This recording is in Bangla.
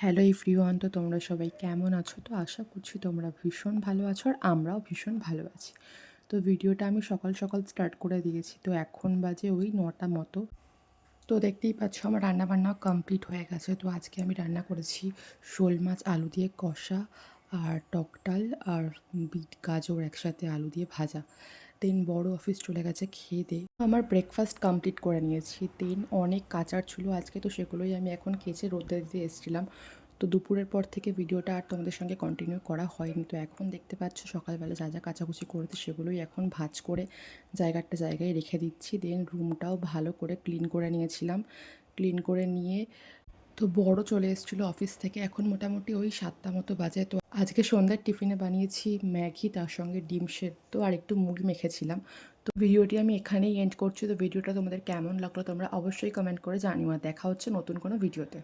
হ্যালো এভরিওয়ান, তো তোমরা সবাই কেমন আছো? তো আশা করছি তোমরা ভীষণ ভালো আছো আর আমরাও ভীষণ ভালো আছি। তো ভিডিওটা আমি সকাল সকাল স্টার্ট করে দিয়েছি, তো এখন বাজে ওই 9টা মতো। তো দেখতেই পাচ্ছ আমার রান্নাবান্নাও কমপ্লিট হয়ে গেছে। তো আজকে আমি রান্না করেছি শোল মাছ আলু দিয়ে কষা, আর টক ডাল, আর বিট গাজর একসাথে আলু দিয়ে ভাজা। দেন বড় অফিস চলে গেছে খেয়ে দিয়ে। আমার ব্রেকফাস্ট কমপ্লিট করে নিয়েছি। দেন অনেক কাচার ছিল আজকে, তো সেগুলোই আমি এখন কেচে রোদে দিতে এসেছিলাম। তো দুপুরের পর থেকে ভিডিওটা আর তোমাদের সঙ্গে কন্টিনিউ করা হয়নি। তো এখন দেখতে পাচ্ছ সকালবেলা যা যা কাচাকুচি করেছে সেগুলোই এখন ভাঁজ করে জায়গাটা জায়গায় রেখে দিচ্ছি। দেন রুমটাও ভালো করে ক্লিন করে নিয়েছিলাম। ক্লিন করে নিয়ে তো বড় চলে এসেছিলো অফিস থেকে। এখন মোটামুটি ওই 7টা মতো বাজে। তো আজকে সন্ধ্যার টিফিনে বানিয়েছি ম্যাগি, তার সঙ্গে ডিম সেদ্ধ আর একটু মুড়ি মেখেছিলাম। তো ভিডিওটি আমি এখানেই এন্ড করছি। তো ভিডিওটা তোমাদের কেমন লাগলো তোমরা অবশ্যই কমেন্ট করে জানিও, আর দেখা হচ্ছে নতুন কোনো ভিডিওতে।